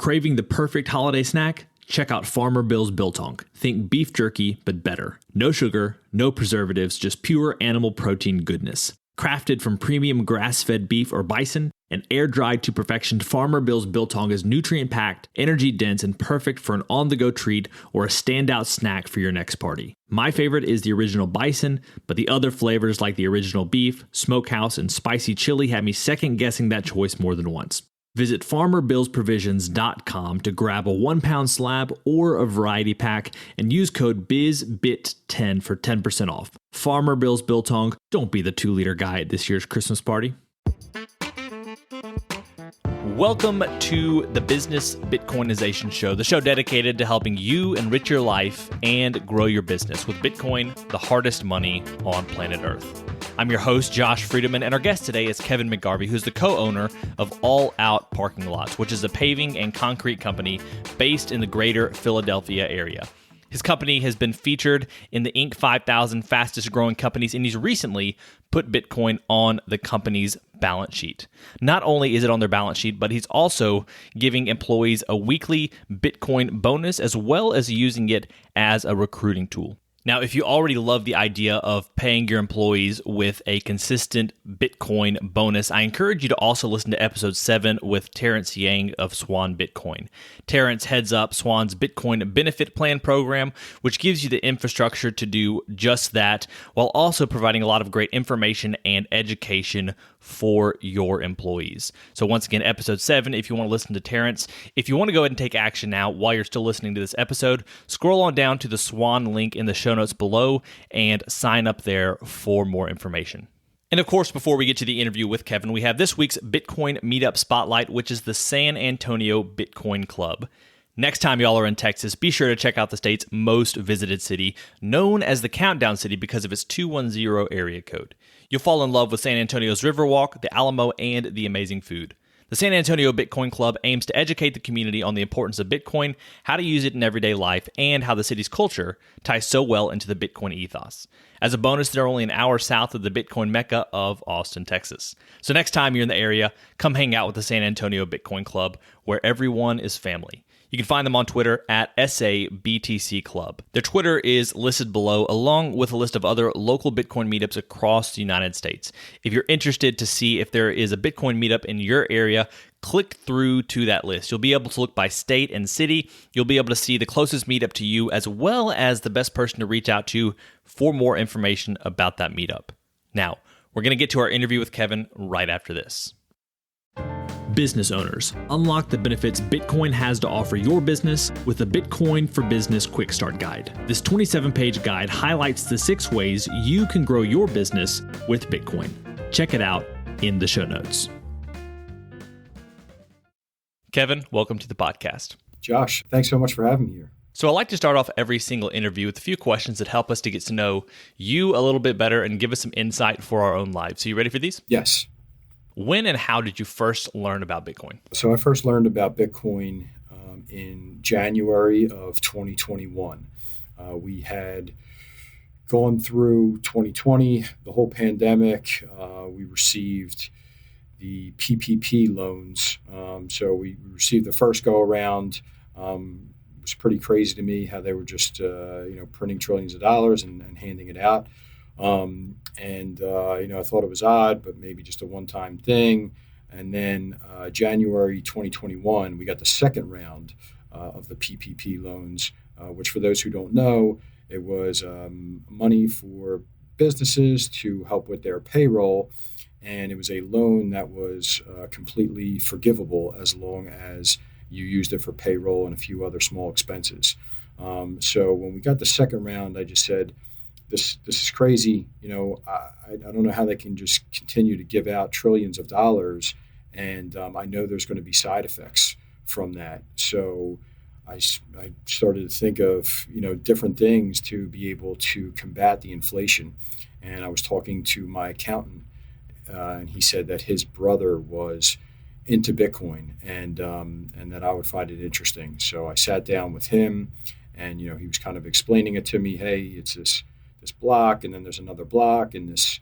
Craving the perfect holiday snack? Check out Farmer Bill's Biltong. Think beef jerky, but better. No sugar, no preservatives, just pure animal protein goodness. Crafted from premium grass-fed beef or bison and air-dried to perfection, Farmer Bill's Biltong is nutrient-packed, energy-dense, and perfect for an on-the-go treat or a standout snack for your next party. My favorite is the original bison, but the other flavors like the original beef, smokehouse, and spicy chili had me second-guessing that choice more than once. Visit FarmerBillsProvisions.com to grab a 1-pound slab or a variety pack and use code BIZBIT10 for 10% off. Farmer Bill's Biltong, don't be the 2-liter guy at this year's Christmas party. Welcome to the Business Bitcoinization Show, the show dedicated to helping you enrich your life and grow your business with Bitcoin, the hardest money on planet Earth. I'm your host, Josh Friedman, and our guest today is Kevin McGarvey, who's the co-owner of All Out Parking Lots, which is a paving and concrete company based in the greater Philadelphia area. His company has been featured in the Inc. 5000 fastest growing companies, and he's recently put Bitcoin on the company's balance sheet. Not only is it on their balance sheet, but he's also giving employees a weekly Bitcoin bonus as well as using it as a recruiting tool. Now, if you already love the idea of paying your employees with a consistent Bitcoin bonus, I encourage you to also listen to episode 7 with Terrence Yang of Swan Bitcoin. Terrence heads up Swan's Bitcoin Benefit Plan program, which gives you the infrastructure to do just that, while also providing a lot of great information and education for your employees. So once again, episode 7, if you want to listen to Terrence. If you want to go ahead and take action now while you're still listening to this episode, scroll on down to the Swan link in the show notes below and sign up there for more information. And of course, before we get to the interview with Kevin, we have this week's Bitcoin Meetup Spotlight, which is the San Antonio Bitcoin Club. Next time y'all are in Texas, be sure to check out the state's most visited city, known as the Countdown City because of its 210 area code. You'll fall in love with San Antonio's Riverwalk, the Alamo, and the amazing food. The San Antonio Bitcoin Club aims to educate the community on the importance of Bitcoin, how to use it in everyday life, and how the city's culture ties so well into the Bitcoin ethos. As a bonus, they're only an hour south of the Bitcoin Mecca of Austin, Texas. So next time you're in the area, come hang out with the San Antonio Bitcoin Club, where everyone is family. You can find them on Twitter at SABTC Club. Their Twitter is listed below, along with a list of other local Bitcoin meetups across the United States. If you're interested to see if there is a Bitcoin meetup in your area, click through to that list. You'll be able to look by state and city. You'll be able to see the closest meetup to you, as well as the best person to reach out to for more information about that meetup. Now, we're going to get to our interview with Kevin right after this. Business owners, unlock the benefits Bitcoin has to offer your business with the Bitcoin for Business Quick Start Guide. This 27-page guide highlights the 6 ways you can grow your business with Bitcoin. Check it out in the show notes. Kevin, welcome to the podcast. Josh, thanks so much for having me here. So I like to start off every single interview with a few questions that help us to get to know you a little bit better and give us some insight for our own lives. So you ready for these? Yes. When and how did you first learn about Bitcoin? So I first learned about Bitcoin in January of 2021. We had gone through 2020, the whole pandemic. We received the PPP loans. So we received the first go around. It was pretty crazy to me how they were just printing trillions of dollars and handing it out. I thought it was odd, but maybe just a one-time thing. And then January 2021, we got the second round of the PPP loans, which for those who don't know, it was money for businesses to help with their payroll. And it was a loan that was completely forgivable as long as you used it for payroll and a few other small expenses. So when we got the second round, I just said, This is crazy. I don't know how they can just continue to give out trillions of dollars, and I know there's going to be side effects from that. So I started to think of different things to be able to combat the inflation. And I was talking to my accountant, and he said that his brother was into Bitcoin, and that I would find it interesting. So I sat down with him, and he was kind of explaining it to me. Hey, it's this block, and then there's another block, and this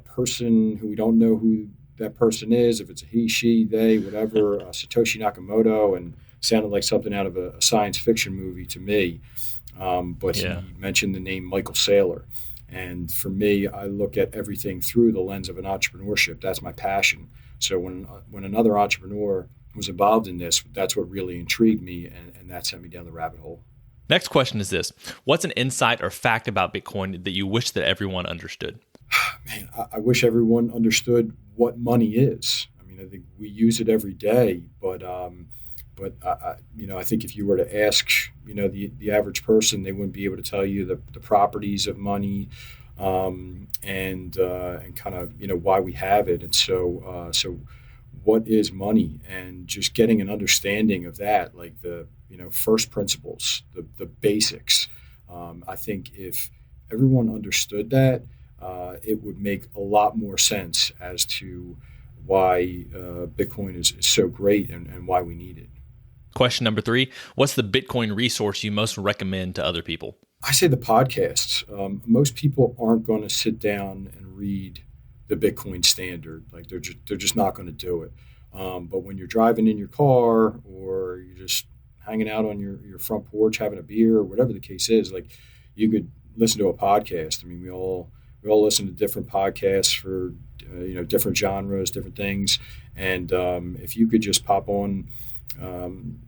person who we don't know who that person is, if it's a he, she, they, whatever, Satoshi Nakamoto, and sounded like something out of a science fiction movie to me. But he mentioned the name Michael Saylor. And for me, I look at everything through the lens of an entrepreneurship. That's my passion. So when another entrepreneur was involved in this, that's what really intrigued me, and that sent me down the rabbit hole. Next question is this. What's an insight or fact about Bitcoin that you wish that everyone understood? Man, I wish everyone understood what money is. I mean, I think we use it every day, but I think if you were to ask, the average person, they wouldn't be able to tell you the properties of money, and kind of, why we have it. And so what is money, and just getting an understanding of that, like the, first principles, the basics. I think if everyone understood that, it would make a lot more sense as to why Bitcoin is so great and why we need it. Question number 3, what's the Bitcoin resource you most recommend to other people? I say the podcasts. Most people aren't going to sit down and read the Bitcoin Standard. Like they're just not going to do it. But when you're driving in your car, or you're just hanging out on your front porch having a beer, or whatever the case is, like you could listen to a podcast. I mean, we all listen to different podcasts for different genres, different things. And if you could just pop on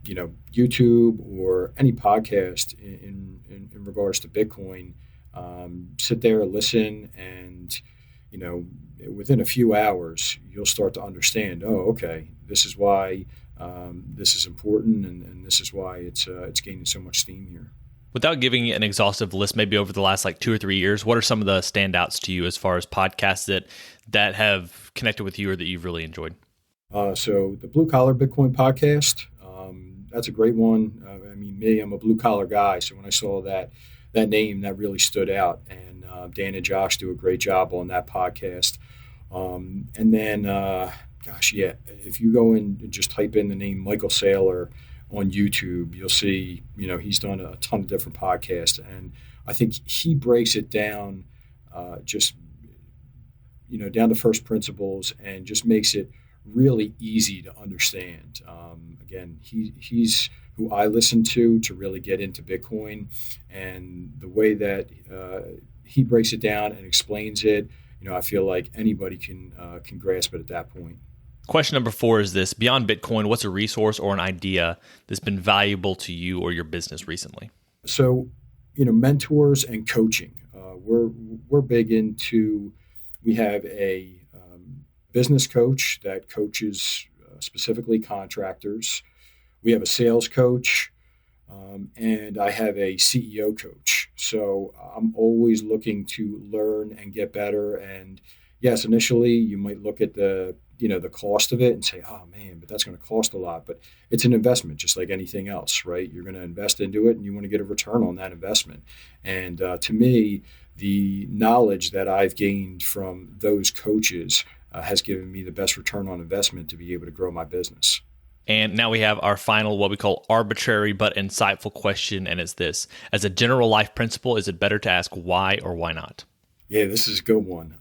YouTube or any podcast in regards to Bitcoin, sit there, listen, and within a few hours you'll start to understand, oh, okay, this is why this is important, and this is why it's gaining so much steam here. Without giving an exhaustive list, maybe over the last 2 or 3 years, what are some of the standouts to you as far as podcasts that have connected with you or that you've really enjoyed? So the Blue Collar Bitcoin podcast, that's a great one. I'm a blue collar guy, so when I saw that name, that really stood out. And Dan and Josh do a great job on that podcast. And then, if you go in and just type in the name Michael Saylor on YouTube, you'll see, he's done a ton of different podcasts, and I think he breaks it down, down to first principles, and just makes it really easy to understand. Again, he's who I listen to really get into Bitcoin, and the way that he breaks it down and explains it, I feel like anybody can grasp it at that point. Question number 4 is this. Beyond Bitcoin, what's a resource or an idea that's been valuable to you or your business recently? So, mentors and coaching. We're big into, we have a business coach that coaches specifically contractors. We have a sales coach, and I have a CEO coach. So I'm always looking to learn and get better. And yes, initially you might look at the cost of it and say, oh man, but that's going to cost a lot. But it's an investment, just like anything else, right? You're going to invest into it, and you want to get a return on that investment. And to me, the knowledge that I've gained from those coaches has given me the best return on investment to be able to grow my business. And now we have our final, what we call arbitrary but insightful question, and it's this. As a general life principle, is it better to ask why or why not? Yeah, this is a good one.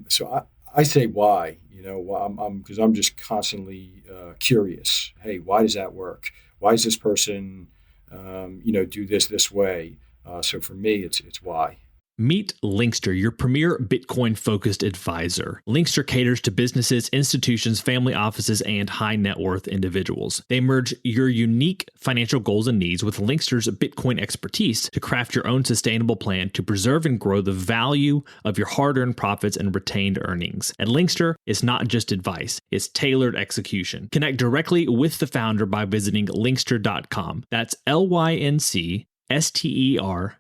So I say why, because I'm just constantly curious. Hey, why does that work? Why does this person, do this way? So for me, it's why. Meet Linkster, your premier Bitcoin-focused advisor. Linkster caters to businesses, institutions, family offices, and high-net-worth individuals. They merge your unique financial goals and needs with Linkster's Bitcoin expertise to craft your own sustainable plan to preserve and grow the value of your hard-earned profits and retained earnings. And Linkster is not just advice, it's tailored execution. Connect directly with the founder by visiting linkster.com. That's LYNCSTER.com.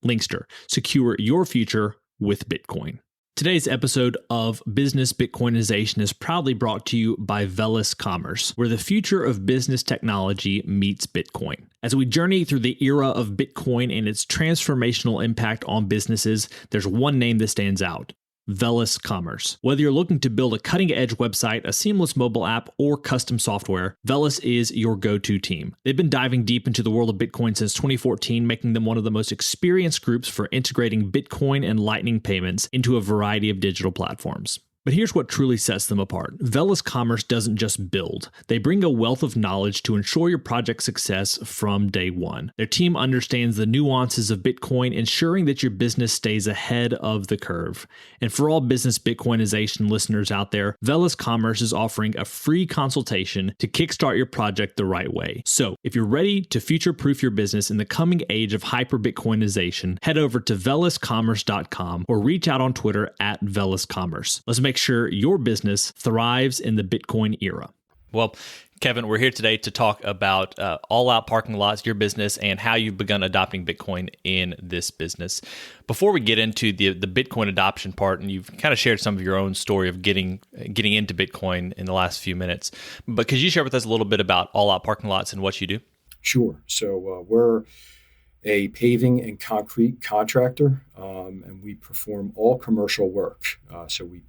Linkster. Secure your future with Bitcoin. Today's episode of Business Bitcoinization is proudly brought to you by Velis Commerce, where the future of business technology meets Bitcoin. As we journey through the era of Bitcoin and its transformational impact on businesses, there's one name that stands out. Velis Commerce. Whether you're looking to build a cutting-edge website, a seamless mobile app, or custom software, Velis is your go-to team. They've been diving deep into the world of Bitcoin since 2014, making them one of the most experienced groups for integrating Bitcoin and Lightning payments into a variety of digital platforms. But here's what truly sets them apart. Velis Commerce doesn't just build. They bring a wealth of knowledge to ensure your project's success from day one. Their team understands the nuances of Bitcoin, ensuring that your business stays ahead of the curve. And for all business Bitcoinization listeners out there, Velis Commerce is offering a free consultation to kickstart your project the right way. So if you're ready to future-proof your business in the coming age of hyper-Bitcoinization, head over to veliscommerce.com or reach out on Twitter at veliscommerce. Let's make sure your business thrives in the Bitcoin era. Well, Kevin, we're here today to talk about All Out Parking Lots, your business, and how you've begun adopting Bitcoin in this business. Before we get into the Bitcoin adoption part, and you've kind of shared some of your own story of getting into Bitcoin in the last few minutes, but could you share with us a little bit about All Out Parking Lots and what you do? Sure. So we're a paving and concrete contractor, and we perform all commercial work. So we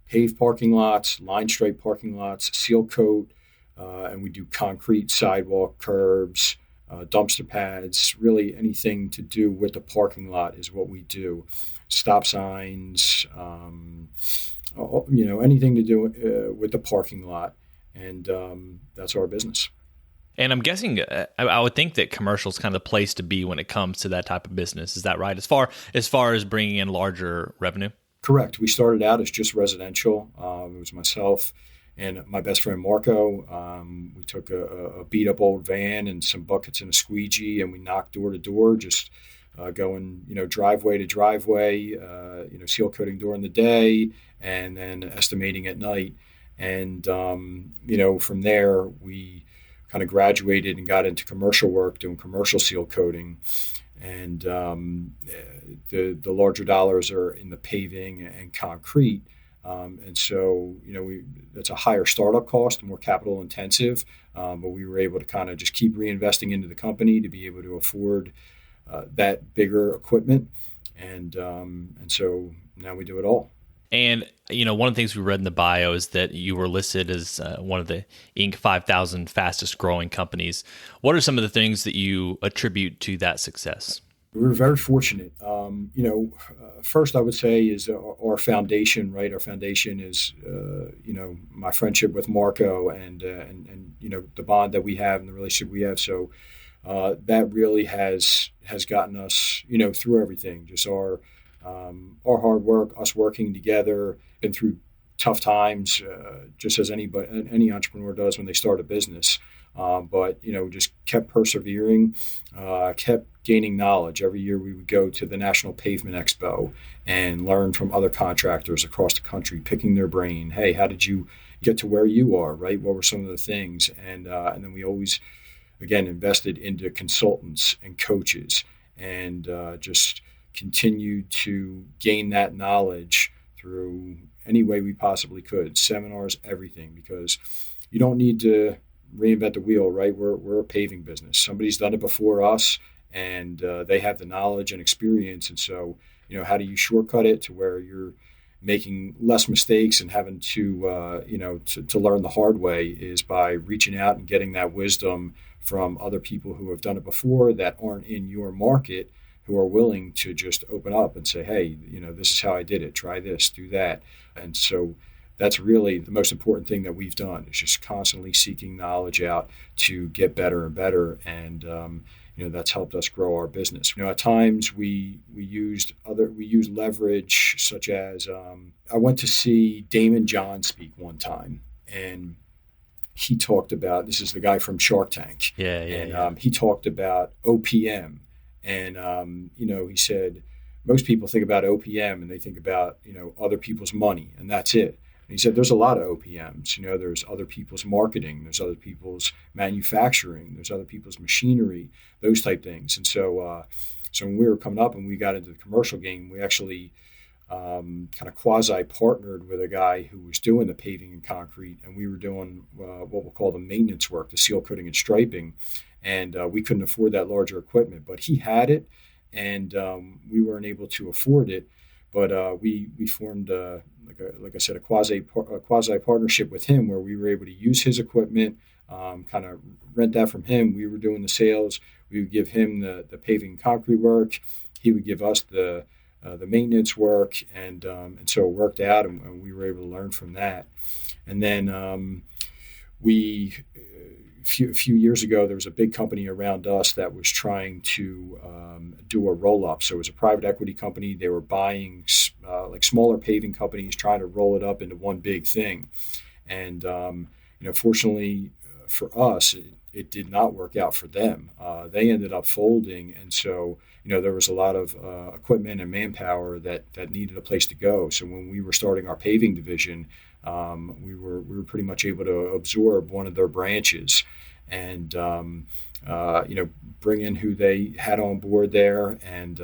pave parking lots, line stripe parking lots, seal coat, and we do concrete sidewalk, curbs, dumpster pads, really anything to do with the parking lot is what we do. Stop signs, anything to do with the parking lot. And that's our business. And I'm guessing, I would think that commercial is kind of the place to be when it comes to that type of business. Is that right? As far as bringing in larger revenue? Correct. We started out as just residential. It was myself and my best friend Marco. We took a beat up old van and some buckets and a squeegee, and we knocked door to door, just going, driveway to driveway, seal coating during the day, and then estimating at night. And from there we kind of graduated and got into commercial work, doing commercial seal coating. And the larger dollars are in the paving and concrete. And so, that's a higher startup cost, more capital intensive. But we were able to kind of just keep reinvesting into the company to be able to afford that bigger equipment. And so now we do it all. And, one of the things we read in the bio is that you were listed as one of the Inc. 5,000 fastest growing companies. What are some of the things that you attribute to that success? We were very fortunate. First I would say is our foundation, right? Our foundation is, my friendship with Marco and the bond that we have and the relationship we have. So that really has gotten us, through everything, just our hard work, us working together, been through tough times, just as any entrepreneur does when they start a business. But just kept persevering, kept gaining knowledge. Every year we would go to the National Pavement Expo and learn from other contractors across the country, picking their brain. Hey, how did you get to where you are, right? What were some of the things? And then we always, again, invested into consultants and coaches, and just continued to gain that knowledge through any way we possibly could, seminars, everything, because you don't need to reinvent the wheel, right? We're a paving business. Somebody's done it before us, and they have the knowledge and experience. And so, how do you shortcut it to where you're making less mistakes and having to learn the hard way, is by reaching out and getting that wisdom from other people who have done it before that aren't in your market, who are willing to just open up and say, hey, this is how I did it. Try this, do that. And so that's really the most important thing that we've done, is just constantly seeking knowledge out to get better and better. And, that's helped us grow our business. At times we used leverage, such as I went to see Damon John speak one time, and he talked about, this is the guy from Shark Tank. He talked about OPM. And, he said, most people think about OPM and they think about, other people's money, and that's it. And he said, there's a lot of OPMs, there's other people's marketing, there's other people's manufacturing, there's other people's machinery, those type things. And so, when we were coming up and we got into the commercial game, we actually kind of quasi-partnered with a guy who was doing the paving and concrete, and we were doing what we'll call the maintenance work, the seal coating and striping. And we couldn't afford that larger equipment, but he had it, and we weren't able to afford it. But we formed, like I said, a quasi partnership with him, where we were able to use his equipment, kind of rent that from him. We were doing the sales. We would give him the paving and concrete work. He would give us the the maintenance work, and so it worked out, and we were able to learn from that. And then we a few years ago, there was a big company around us that was trying to do a roll-up. So it was a private equity company. They were buying like smaller paving companies, trying to roll it up into one big thing. And fortunately for us, it did not work out for them. They ended up folding, and so there was a lot of equipment and manpower that needed a place to go. So when we were starting our paving division, we were pretty much able to absorb one of their branches, and bring in who they had on board there, and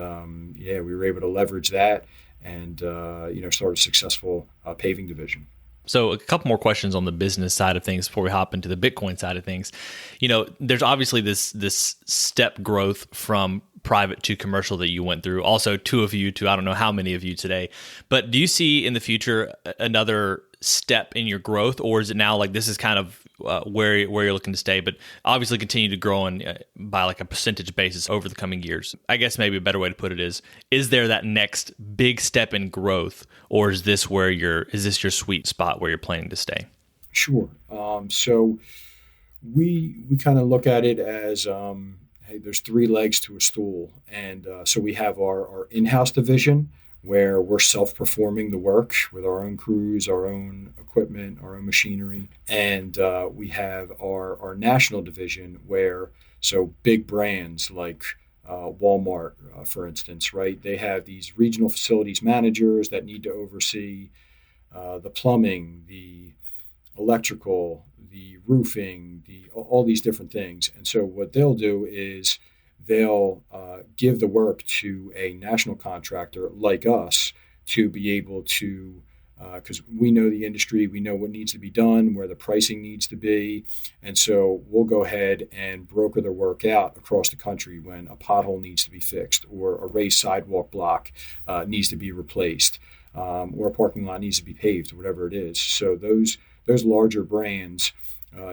we were able to leverage that, and start a successful paving division. So a couple more questions on the business side of things before we hop into the Bitcoin side of things. There's obviously this step growth from private to commercial that you went through. Also, two of you to I don't know how many of you today. But do you see in the future another step in your growth, or is it now like this is kind of where you're looking to stay, but obviously continue to grow by like a percentage basis over the coming years? I guess maybe a better way to put it is there that next big step in growth, or is this your sweet spot where you're planning to stay? Sure. So we kind of look at it as hey, there's three legs to a stool, and so we have our in-house division, where we're self-performing the work with our own crews, our own equipment, our own machinery. And we have our national division where, so big brands like Walmart, for instance, right? They have these regional facilities managers that need to oversee the plumbing, the electrical, the roofing, all these different things. And so what they'll do is they'll give the work to a national contractor like us to be able to, because we know the industry, we know what needs to be done, where the pricing needs to be. And so we'll go ahead and broker the work out across the country when a pothole needs to be fixed, or a raised sidewalk block needs to be replaced, or a parking lot needs to be paved, whatever it is. So those larger brands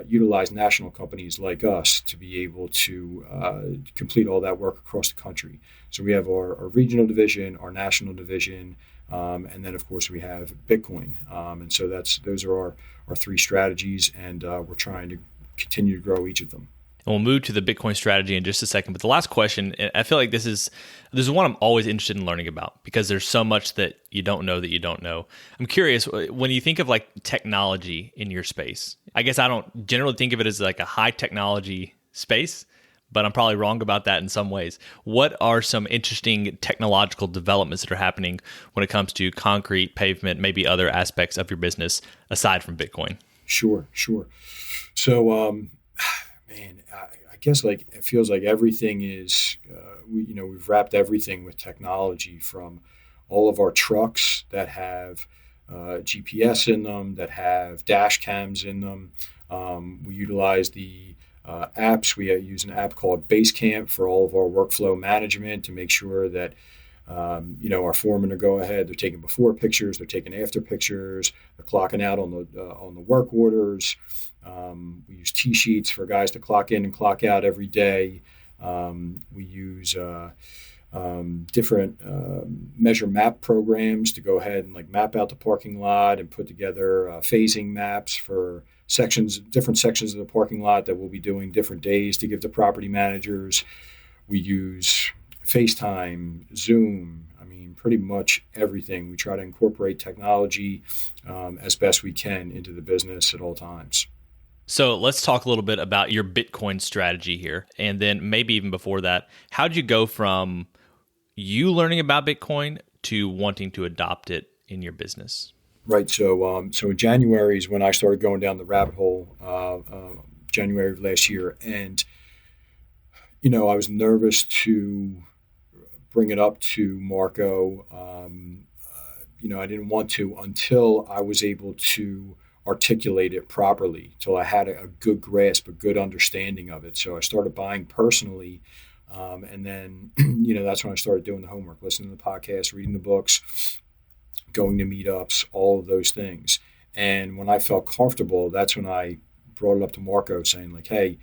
utilize national companies like us to be able to complete all that work across the country. So we have our regional division, our national division, and then of course we have Bitcoin. And so those are our three strategies, and we're trying to continue to grow each of them. And we'll move to the Bitcoin strategy in just a second. But the last question, I feel like this is one I'm always interested in learning about, because there's so much that you don't know. I'm curious, when you think of like technology in your space, I guess I don't generally think of it as like a high technology space, but I'm probably wrong about that in some ways. What are some interesting technological developments that are happening when it comes to concrete, pavement, maybe other aspects of your business aside from Bitcoin? Sure. So, man, I guess like it feels like everything is, we've wrapped everything with technology, from all of our trucks that have GPS in them, that have dash cams in them. We utilize the apps. We use an app called Basecamp for all of our workflow management to make sure that our foremen are go ahead. They're taking before pictures, they're taking after pictures, they're clocking out on the work orders. We use T-sheets for guys to clock in and clock out every day. We use different measure map programs to go ahead and like map out the parking lot and put together phasing maps for different sections of the parking lot that we'll be doing different days to give to property managers. We use FaceTime, Zoom, pretty much everything. We try to incorporate technology as best we can into the business at all times. So let's talk a little bit about your Bitcoin strategy here. And then maybe even before that, how'd you go from you learning about Bitcoin to wanting to adopt it in your business? Right. So in January is when I started going down the rabbit hole, January of last year. And, I was nervous to bring it up to Marco. I didn't want to until I was able to articulate it properly, till I had a good grasp, a good understanding of it. So I started buying personally. And then, that's when I started doing the homework, listening to the podcast, reading the books, going to meetups, all of those things. And when I felt comfortable, that's when I brought it up to Marco, saying like, hey,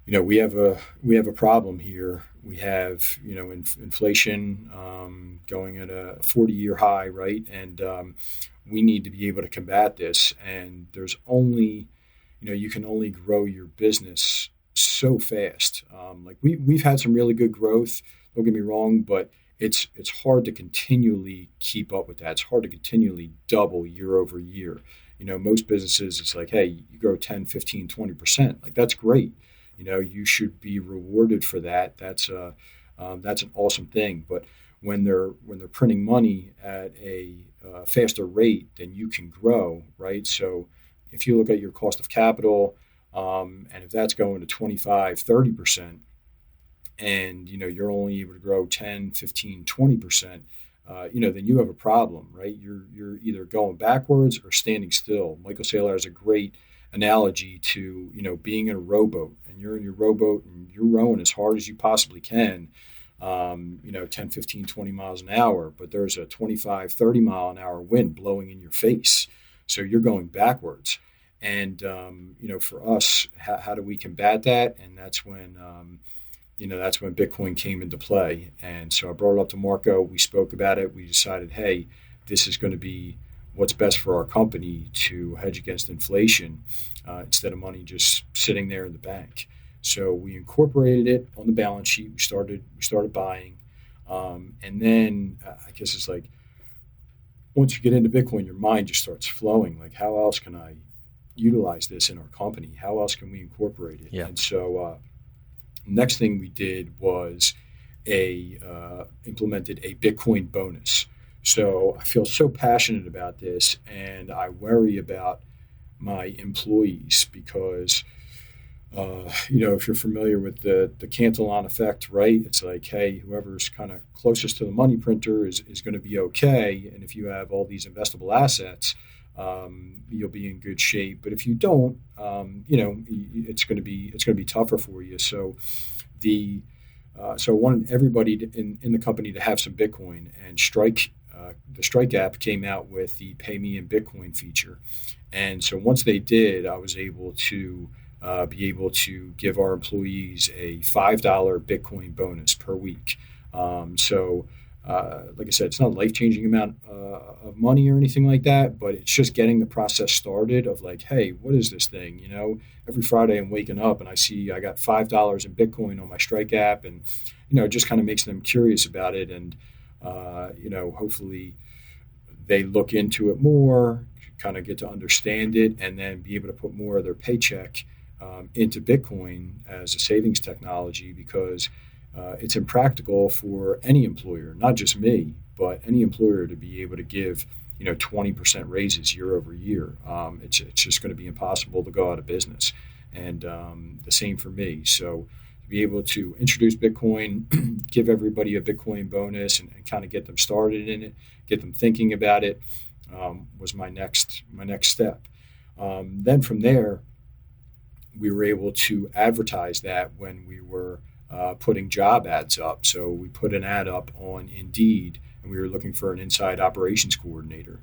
we have a problem here. We have inflation going at a 40-year high, right? And we need to be able to combat this. And there's only you can only grow your business so fast. Like we've had some really good growth. Don't get me wrong, but it's hard to continually keep up with that. It's hard to continually double year over year. Most businesses, it's like, hey, you grow 10, 15, 20%. Like that's great. You should be rewarded for that. That's an awesome thing. But when they're printing money at a faster rate, then you can grow, right? So if you look at your cost of capital, and if that's going to 25, 30%, and you're only able to grow 10, 15, 20%, then you have a problem, right? You're either going backwards or standing still. Michael Saylor has a great analogy to being in a rowboat, and you're in your rowboat and you're rowing as hard as you possibly can, 10, 15, 20 miles an hour, but there's a 25, 30 mile an hour wind blowing in your face. So you're going backwards. And, for us, how do we combat that? And that's when Bitcoin came into play. And so I brought it up to Marco. We spoke about it. We decided, hey, this is going to be what's best for our company to hedge against inflation instead of money just sitting there in the bank. So we incorporated it on the balance sheet. We started buying, and then I guess it's like once you get into Bitcoin, your mind just starts flowing. Like, how else can I utilize this in our company? How else can we incorporate it? Yeah. And so next thing we did was implemented a Bitcoin bonus. So I feel so passionate about this, and I worry about my employees because, if you're familiar with the Cantillon effect, right? It's like, hey, whoever's kind of closest to the money printer is going to be okay, and if you have all these investable assets, you'll be in good shape. But if you don't, it's going to be tougher for you. So so I wanted everybody in the company to have some Bitcoin, and the Strike app came out with the Pay Me in Bitcoin feature. And so once they did, I was able to give our employees a $5 Bitcoin bonus per week. Like I said, it's not a life-changing amount of money or anything like that, but it's just getting the process started of like, hey, what is this thing? Every Friday I'm waking up and I see I got $5 in Bitcoin on my Strike app, and it just kind of makes them curious about it, and hopefully they look into it more, kind of get to understand it, and then be able to put more of their paycheck into Bitcoin as a savings technology, because it's impractical for any employer, not just me, but any employer to be able to give 20% raises year over year. It's just going to be impossible to go out of business, and the same for me. So to be able to introduce Bitcoin, give everybody a Bitcoin bonus, and kind of get them started in it, get them thinking about it, was my next step. Then from there, we were able to advertise that when we were putting job ads up. So we put an ad up on Indeed, and we were looking for an inside operations coordinator.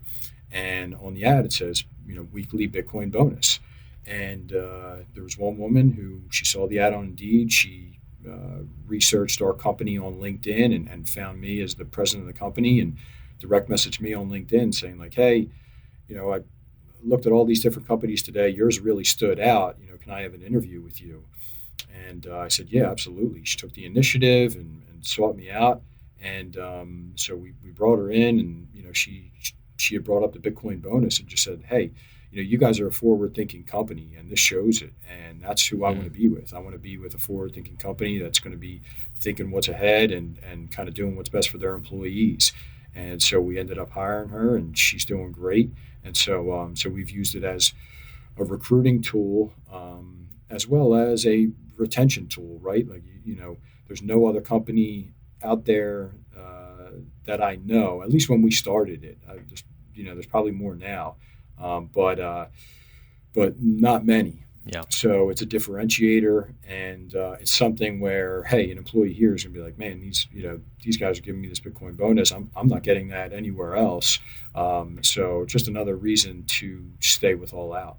And on the ad, it says, weekly Bitcoin bonus. And there was one woman who, she saw the ad on Indeed. She researched our company on LinkedIn and found me as the president of the company, and direct messaged me on LinkedIn saying like, hey, I looked at all these different companies today. Yours really stood out. Can I have an interview with you? And I said, yeah, absolutely. She took the initiative and sought me out. And so we brought her in, and, she had brought up the Bitcoin bonus and just said, hey, you guys are a forward-thinking company, and this shows it. And that's who I want to be with. I want to be with a forward-thinking company that's going to be thinking what's ahead and kind of doing what's best for their employees. And so we ended up hiring her, and she's doing great. And so we've used it as a recruiting tool, as well as a retention tool, right? Like, there's no other company out there that I know, at least when we started it. There's probably more now, but not many. Yeah. So it's a differentiator, and it's something where, hey, an employee here is going to be like, man, these guys are giving me this Bitcoin bonus. I'm not getting that anywhere else. So just another reason to stay with All Out.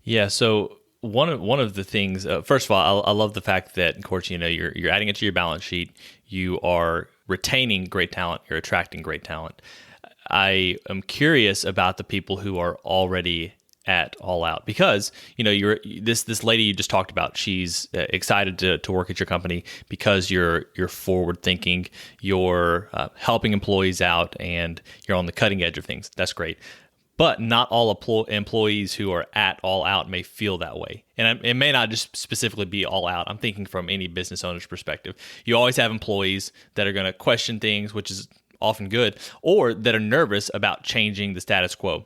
Yeah. So one of the things, first of all, I love the fact that, of course, you're adding it to your balance sheet. You are retaining great talent. You're attracting great talent. I am curious about the people who are already at All Out, because you're this lady you just talked about. She's excited to work at your company because you're forward thinking, you're helping employees out, and you're on the cutting edge of things. That's great. But not all employees who are at All Out may feel that way. And it may not just specifically be All Out. I'm thinking from any business owner's perspective. You always have employees that are going to question things, which is often good, or that are nervous about changing the status quo.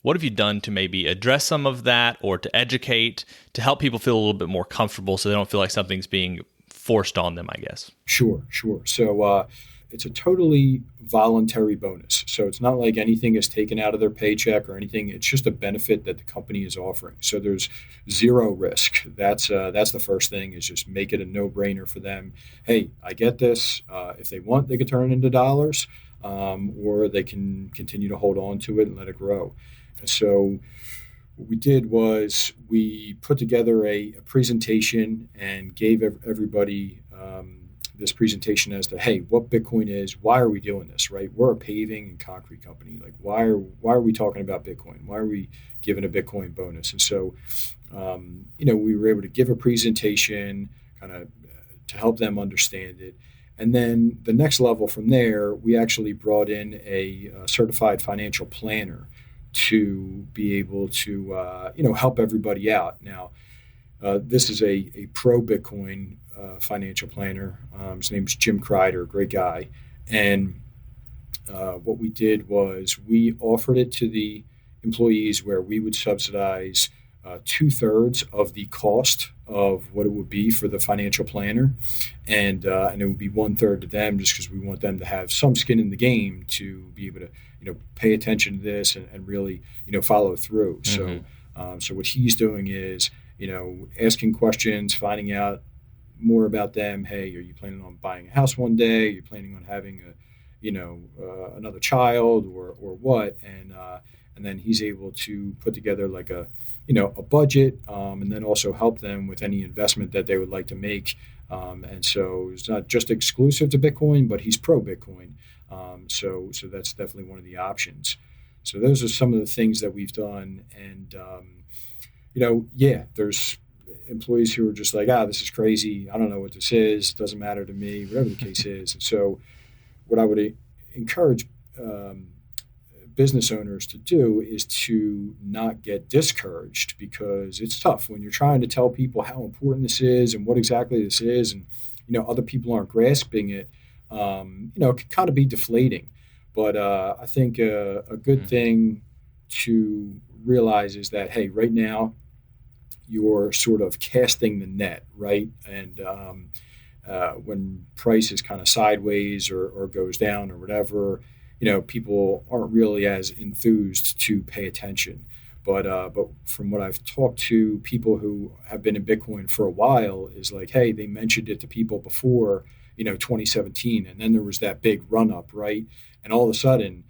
What have you done to maybe address some of that, or to educate, to help people feel a little bit more comfortable so they don't feel like something's being forced on them, I guess? Sure. So it's a totally voluntary bonus. So it's not like anything is taken out of their paycheck or anything. It's just a benefit that the company is offering. So there's zero risk. That's the first thing, is just make it a no-brainer for them. Hey, I get this. If they want, they could turn it into dollars, or they can continue to hold on to it and let it grow. So what we did was we put together a presentation and gave everybody this presentation as to, hey, what Bitcoin is, why are we doing this, right? We're a paving and concrete company. Like, why are we talking about Bitcoin? Why are we giving a Bitcoin bonus? And so, we were able to give a presentation kind of to help them understand it. And then the next level from there, we actually brought in a certified financial planner to be able to, help everybody out. Now, this is a pro Bitcoin financial planner. His name's Jim Kreider, great guy. And what we did was we offered it to the employees where we would subsidize 2/3 of the cost of what it would be for the financial planner, and it would be 1/3 to them, just because we want them to have some skin in the game to be able to pay attention to this and really follow through. Mm-hmm. So what he's doing is asking questions, finding out more about them. Hey, are you planning on buying a house one day? Are you planning on having another child or what? And then he's able to put together like a budget, and then also help them with any investment that they would like to make. And so it's not just exclusive to Bitcoin, but he's pro Bitcoin. So that's definitely one of the options. So those are some of the things that we've done. And, there's employees who are just like, this is crazy. I don't know what this is. It doesn't matter to me, whatever the case is. And so what I would encourage business owners to do is to not get discouraged, because it's tough when you're trying to tell people how important this is and what exactly this is, and other people aren't grasping it. It can kind of be deflating. But I think a good thing to realize is that, hey, right now you're sort of casting the net, right? And when price is kind of sideways or goes down or whatever, people aren't really as enthused to pay attention. But from what I've talked to people who have been in Bitcoin for a while, is like, hey, they mentioned it to people before 2017, and then there was that big run up, right? And all of a sudden,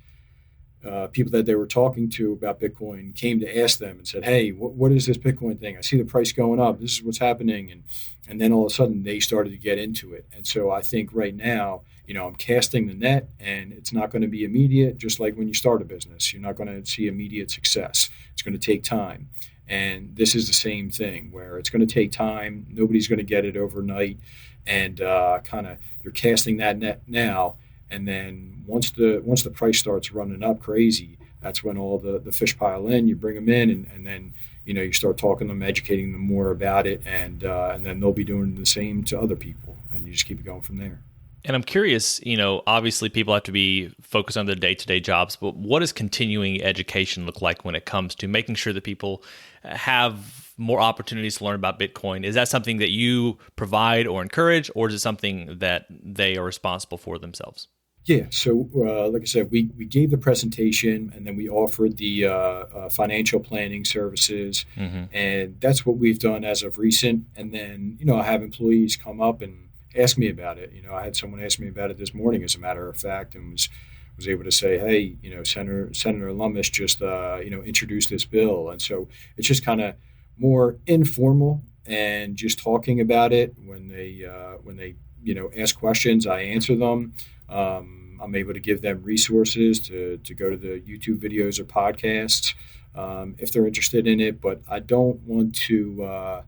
people that they were talking to about Bitcoin came to ask them and said, hey, what is this Bitcoin thing? I see the price going up. This is what's happening. And then all of a sudden they started to get into it. And so I think right now, I'm casting the net, and it's not going to be immediate. Just like when you start a business, you're not going to see immediate success. It's going to take time. And this is the same thing, where it's going to take time. Nobody's going to get it overnight. And kind of you're casting that net now. And then once the price starts running up crazy, that's when all the fish pile in. You bring them in, and then you start talking to them, educating them more about it, and then they'll be doing the same to other people, and you just keep it going from there. And I'm curious, obviously people have to be focused on their day-to-day jobs, but what does continuing education look like when it comes to making sure that people have more opportunities to learn about Bitcoin? Is that something that you provide or encourage, or is it something that they are responsible for themselves? Yeah. So, like I said, we gave the presentation, and then we offered the financial planning services, mm-hmm. and that's what we've done as of recent. And then, I have employees come up and ask me about it. I had someone ask me about it this morning, as a matter of fact, and was able to say, hey, Senator Lummis just introduced this bill. And so it's just kind of more informal and just talking about it. When they ask questions, I answer them. I'm able to give them resources to go to the YouTube videos or podcasts if they're interested in it. But I don't want to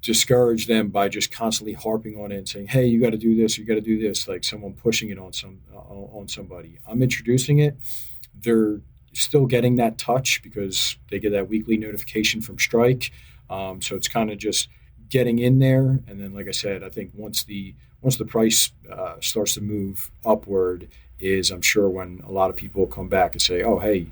discourage them by just constantly harping on it and saying, "Hey, you got to do this, you got to do this," like someone pushing it on somebody. I'm introducing it. They're still getting that touch because they get that weekly notification from Strike. So it's kind of just getting in there, and then, like I said, I think once the price starts to move upward, is I'm sure when a lot of people come back and say, "Oh, hey,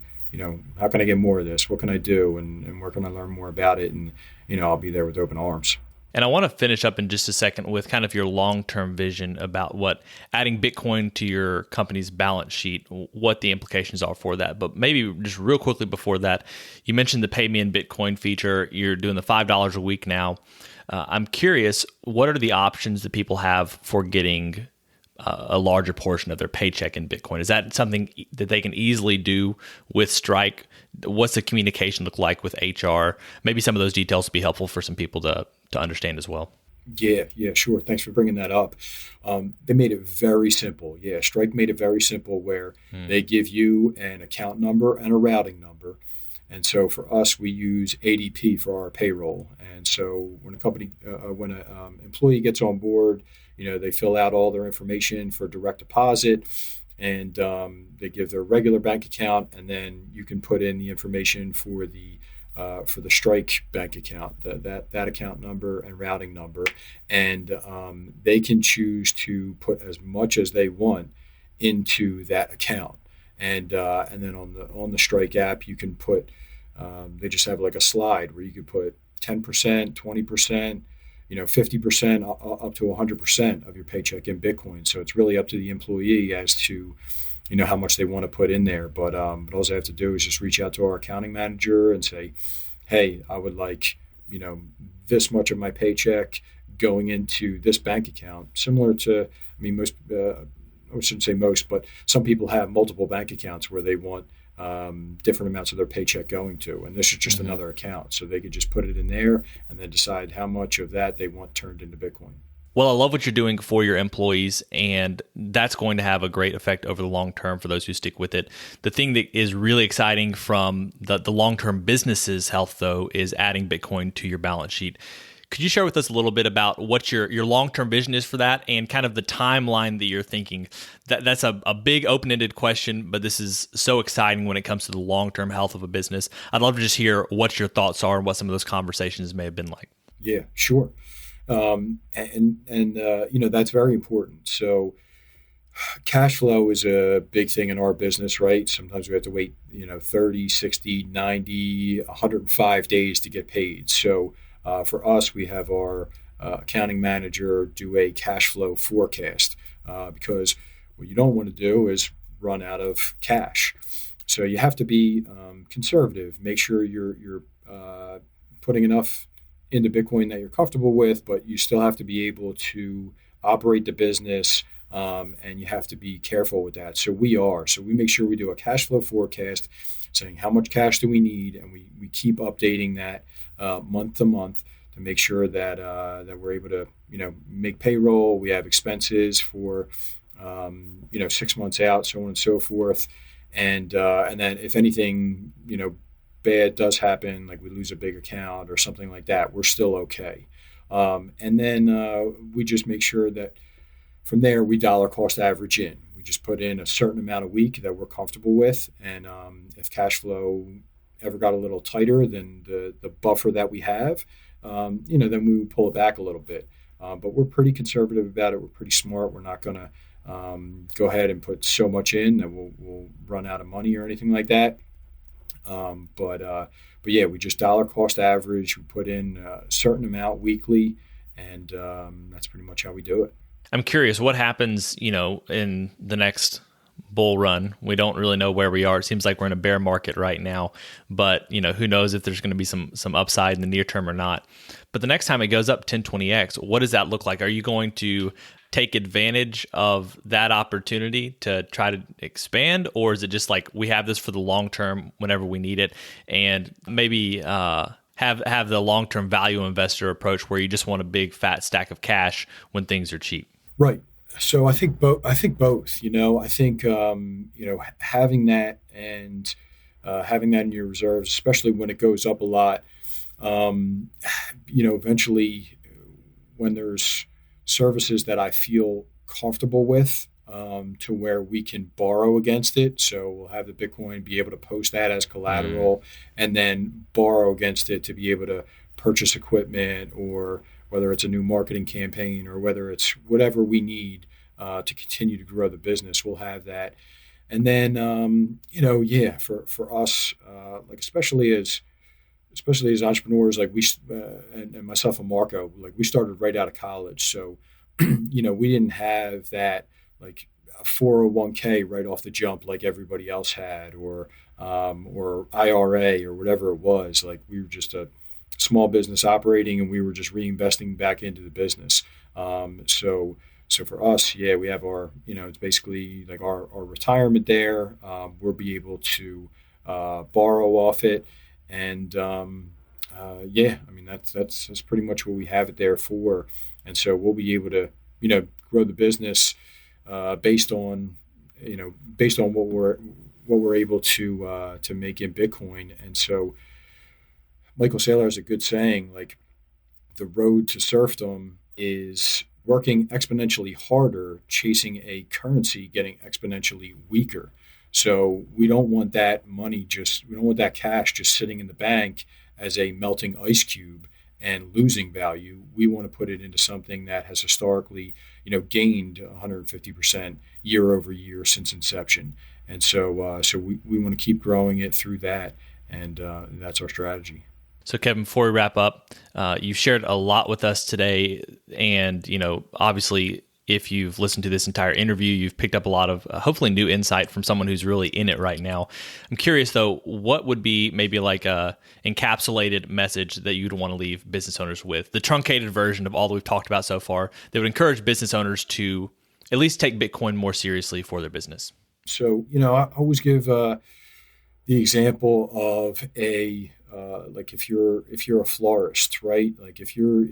how can I get more of this? What can I do? And where can I learn more about it?" And I'll be there with open arms. And I want to finish up in just a second with kind of your long-term vision about what adding Bitcoin to your company's balance sheet, what the implications are for that. But maybe just real quickly before that, you mentioned the Pay Me in Bitcoin feature. You're doing the $5 a week now. I'm curious, what are the options that people have for getting a larger portion of their paycheck in Bitcoin? Is that something that they can easily do with Strike? What's the communication look like with HR? Maybe some of those details would be helpful for some people to understand as well. Yeah, sure. Thanks for bringing that up. They made it very simple. Yeah, Strike made it very simple where they give you an account number and a routing number. And so for us, we use ADP for our payroll. And so when an employee gets on board, they fill out all their information for direct deposit, and they give their regular bank account, and then you can put in the information for the Strike bank account, that account number and routing number, and they can choose to put as much as they want into that account. And then on the Strike app, you can put they just have like a slide where you could put 10%, 20%, 50%, up to 100% of your paycheck in Bitcoin. So it's really up to the employee as to how much they want to put in there. But all they have to do is just reach out to our accounting manager and say, "Hey, I would like this much of my paycheck going into this bank account," similar to, most. I shouldn't say most, but some people have multiple bank accounts where they want different amounts of their paycheck going to, and this is just another account. So they could just put it in there and then decide how much of that they want turned into Bitcoin. Well, I love what you're doing for your employees, and that's going to have a great effect over the long term for those who stick with it. The thing that is really exciting from the long-term business's health, though, is adding Bitcoin to your balance sheet. Could you share with us a little bit about what your long-term vision is for that and kind of the timeline that you're thinking? That's a big open-ended question, but this is so exciting when it comes to the long-term health of a business. I'd love to just hear what your thoughts are and what some of those conversations may have been like. Yeah, sure. That's very important. So cash flow is a big thing in our business, right? Sometimes we have to wait, 30, 60, 90, 105 days to get paid. So for us, we have our accounting manager do a cash flow forecast because what you don't want to do is run out of cash. So you have to be conservative. Make sure you're putting enough into Bitcoin that you're comfortable with, but you still have to be able to operate the business, and you have to be careful with that. So we make sure we do a cash flow forecast saying how much cash do we need, and we keep updating that month to month to make sure that we're able to make payroll. We have expenses for 6 months out, so on and so forth, and then if anything bad does happen, like we lose a big account or something like that, we're still okay. And then we just make sure that from there we dollar cost average in. We just put in a certain amount a week that we're comfortable with, and if cash flow ever got a little tighter than the buffer that we have, then we would pull it back a little bit. But we're pretty conservative about it. We're pretty smart. We're not going to go ahead and put so much in that we'll run out of money or anything like that. But yeah, we just dollar cost average. We put in a certain amount weekly, and that's pretty much how we do it. I'm curious what happens, in the next bull run. We don't really know where we are. It seems like we're in a bear market right now, but who knows if there's going to be some upside in the near term or not. But the next time it goes up 10, 20x, what does that look like? Are you going to take advantage of that opportunity to try to expand, or is it just like we have this for the long term whenever we need it, and maybe have the long term value investor approach where you just want a big fat stack of cash when things are cheap? Right. So I think both. I think both. I think having that and having that in your reserves, especially when it goes up a lot. Eventually, when there's services that I feel comfortable with, to where we can borrow against it. So we'll have the Bitcoin be able to post that as collateral and then borrow against it to be able to purchase equipment, or whether it's a new marketing campaign or whether it's whatever we need to continue to grow the business, we'll have that. And then, for us, like especially as entrepreneurs, like and myself and Marco, like we started right out of college. So, we didn't have that like a 401k right off the jump like everybody else had, or IRA or whatever it was. Like we were just a small business operating, and we were just reinvesting back into the business. So for us, we have our, it's basically like our retirement there. We'll be able to borrow off it. And that's pretty much what we have it there for. And so we'll be able to, grow the business based on what we're able to make in Bitcoin. And so Michael Saylor has a good saying, like the road to serfdom is working exponentially harder, chasing a currency getting exponentially weaker. So we don't want that cash just sitting in the bank as a melting ice cube and losing value. We want to put it into something that has historically, gained 150% year over year since inception. And so we want to keep growing it through that. And that's our strategy. So Kevin, before we wrap up, you've shared a lot with us today, and obviously, if you've listened to this entire interview, you've picked up a lot of hopefully new insight from someone who's really in it right now. I'm curious though, what would be maybe like a encapsulated message that you'd want to leave business owners with, the truncated version of all that we've talked about so far, that would encourage business owners to at least take Bitcoin more seriously for their business? So, I always give the example of like if you're a florist, right? Like if you're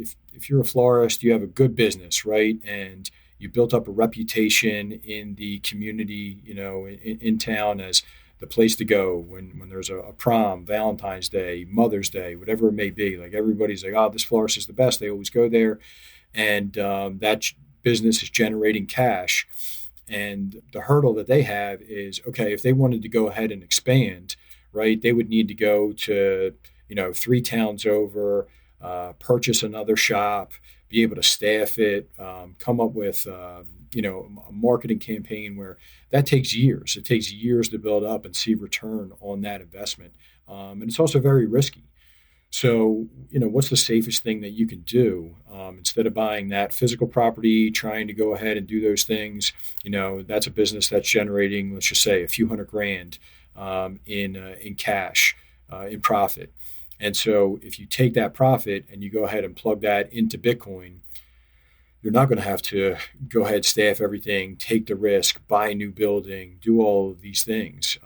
a florist, you have a good business, right? And you built up a reputation in the community, in town as the place to go when there's a prom, Valentine's Day, Mother's Day, whatever it may be. Like everybody's like, oh, this florist is the best. They always go there, and that business is generating cash. And the hurdle that they have is, okay, if they wanted to go ahead and expand, right, they would need to go to, 3 towns over, purchase another shop, be able to staff it, come up with, a marketing campaign where that takes years. It takes years to build up and see return on that investment. And it's also very risky. So, what's the safest thing that you can do instead of buying that physical property, trying to go ahead and do those things? That's a business that's generating, let's just say, a few $100,000 in cash, in profit. And so if you take that profit and you go ahead and plug that into Bitcoin, you're not going to have to go ahead, staff everything, take the risk, buy a new building, do all of these things.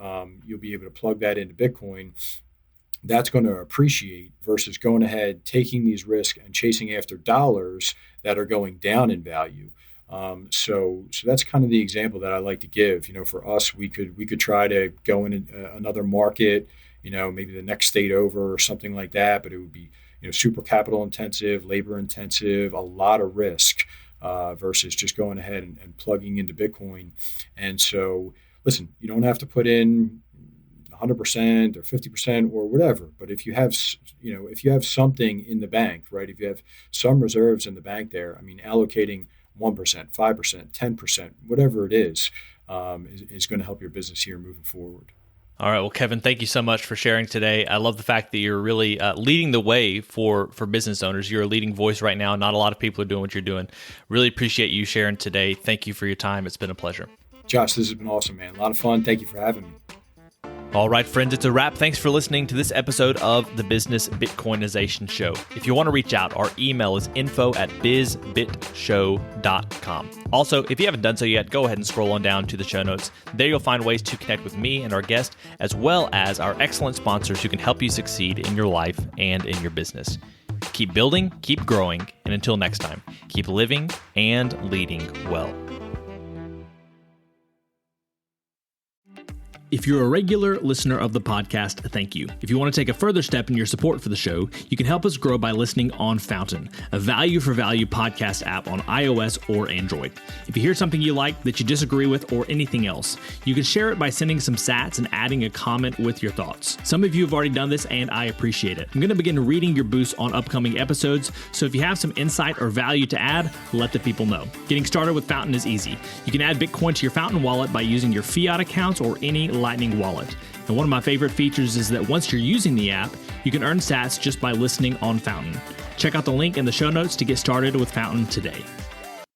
You'll be able to plug that into Bitcoin. That's going to appreciate versus going ahead, taking these risks and chasing after dollars that are going down in value. So that's kind of the example that I like to give. For us, we could try to go in another market, maybe the next state over or something like that, but it would be, super capital intensive, labor intensive, a lot of risk, versus just going ahead and plugging into Bitcoin. And so, listen, you don't have to put in 100% or 50% or whatever, but if you have something in the bank, right? If you have some reserves in the bank there, I mean, allocating 1%, 5%, 10%, whatever it is going to help your business here moving forward. All right. Well, Kevin, thank you so much for sharing today. I love the fact that you're really leading the way for business owners. You're a leading voice right now. Not a lot of people are doing what you're doing. Really appreciate you sharing today. Thank you for your time. It's been a pleasure. Josh, this has been awesome, man. A lot of fun. Thank you for having me. All right, friends, it's a wrap. Thanks for listening to this episode of the Business Bitcoinization Show. If you want to reach out, our email is info@bizbitshow.com. Also, if you haven't done so yet, go ahead and scroll on down to the show notes. There you'll find ways to connect with me and our guest, as well as our excellent sponsors who can help you succeed in your life and in your business. Keep building, keep growing, and until next time, keep living and leading well. If you're a regular listener of the podcast, thank you. If you want to take a further step in your support for the show, you can help us grow by listening on Fountain, a value-for-value podcast app on iOS or Android. If you hear something you like that you disagree with or anything else, you can share it by sending some sats and adding a comment with your thoughts. Some of you have already done this, and I appreciate it. I'm going to begin reading your boosts on upcoming episodes, so if you have some insight or value to add, let the people know. Getting started with Fountain is easy. You can add Bitcoin to your Fountain wallet by using your fiat accounts or any Lightning wallet. And one of my favorite features is that once you're using the app, you can earn sats just by listening on Fountain. Check out the link in the show notes to get started with Fountain today.